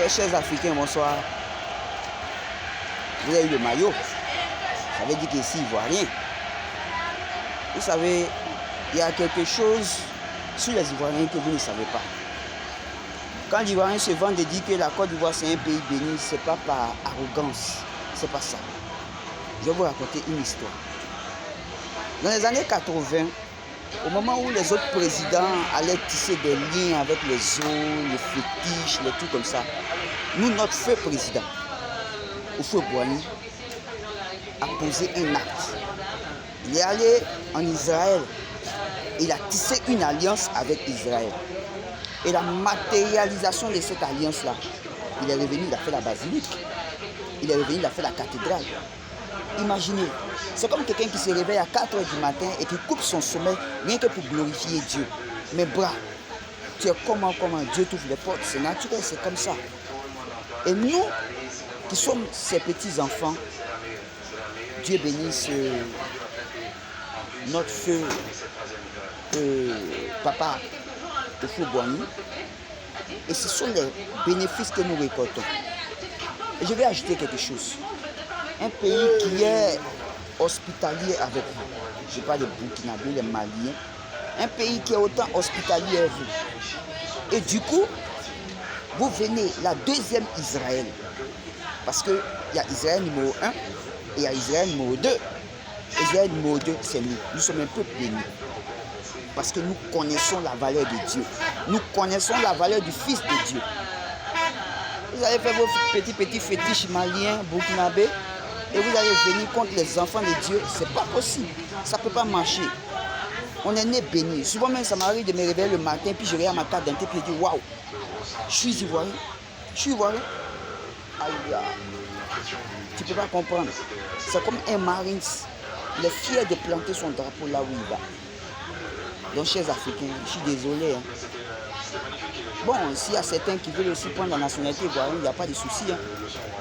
Chers Africains, bonsoir. Vous avez eu le maillot. Ça veut dire qu'ici, Ivoirien. Vous savez, il y a quelque chose sur les Ivoiriens que vous ne savez pas. Quand l'Ivoirien se vante de dire que la Côte d'Ivoire c'est un pays béni, ce n'est pas par arrogance. C'est pas ça. Je vais vous raconter une histoire. Dans les années 80, au moment où les autres présidents allaient tisser des liens avec les zones, les fétiches, les trucs comme ça, nous, notre feu président, Houphouët-Boigny, a posé un acte. Il est allé en Israël. Il a tissé une alliance avec Israël. Et la matérialisation de cette alliance-là, il est revenu, il a fait la basilique. Il est revenu, il a fait la cathédrale. Imaginez, c'est comme quelqu'un qui se réveille à 4 h du matin et qui coupe son sommeil rien que pour glorifier Dieu. Mais bras, tu es comment Dieu t'ouvre les portes, c'est naturel, c'est comme ça. Et nous, qui sommes ses petits-enfants, Dieu bénisse notre feu papa Houphouët-Boigny. Et ce sont les bénéfices que nous récoltons. Et je vais ajouter quelque chose. Un pays qui est hospitalier avec vous. Je parle de Burkinabé, les Maliens. Un pays qui est autant hospitalier avec vous. Et du coup, vous venez, la deuxième Israël. Parce qu'il y a Israël numéro 1 et il y a Israël numéro 2. Israël numéro 2, c'est nous. Nous sommes un peu bénis. Parce que nous connaissons la valeur de Dieu. Nous connaissons la valeur du Fils de Dieu. Vous allez faire vos petits fétiches maliens, burkinabés, et vous allez venir contre les enfants de Dieu. C'est pas possible. Ça ne peut pas marcher. On est né béni. Souvent même, ça m'arrive de me réveiller le matin, puis je regarde ma carte d'identité, puis je dis waouh, je suis Ivoirien. Je suis Ivoirien. Aïe, tu ne peux pas comprendre. C'est comme un Marines. Il est fier de planter son drapeau là où il va. Donc, chers Africains, je suis désolé. Hein. Bon, s'il y a certains qui veulent aussi prendre la nationalité ivoirienne, il n'y a pas de souci. Hein.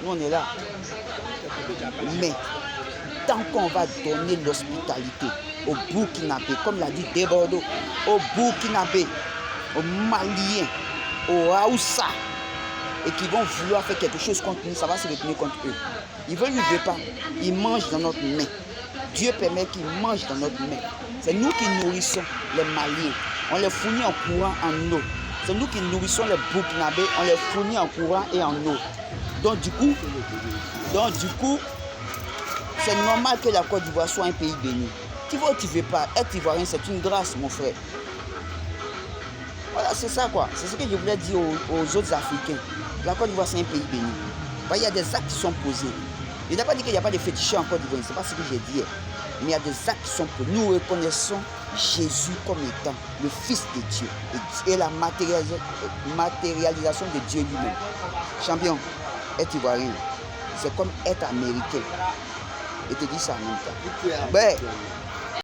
Nous, on est là. Mais, tant qu'on va donner l'hospitalité aux Burkinabés, comme l'a dit Debordo, aux Burkinabés, aux Maliens, aux Haoussa, et qui vont vouloir faire quelque chose contre nous, ça va se retourner contre eux. Ils veulent ou pas, ils mangent dans notre main. Dieu permet qu'ils mangent dans notre main. C'est nous qui nourrissons les Maliens. On les fournit en courant, en eau. C'est nous qui nourrissons les Burkinabés. On les fournit en courant et en eau. Donc du coup, c'est normal que la Côte d'Ivoire soit un pays béni. Tu vois ou tu ne veux pas, être ivoirien, c'est une grâce, mon frère. Voilà, c'est ça quoi. C'est ce que je voulais dire aux autres Africains. La Côte d'Ivoire, c'est un pays béni. Il y a des actes qui sont posés. Je n'ai pas dit qu'il n'y a pas de fétichés en Côte d'Ivoire, ce n'est pas ce que j'ai dit. Mais il y a des actes qui sont posés. Nous reconnaissons Jésus comme étant le Fils de Dieu et la matérialisation de Dieu lui-même. Champion, être ivoirien, c'est comme être américain. Et te dis ça en même temps. Ben,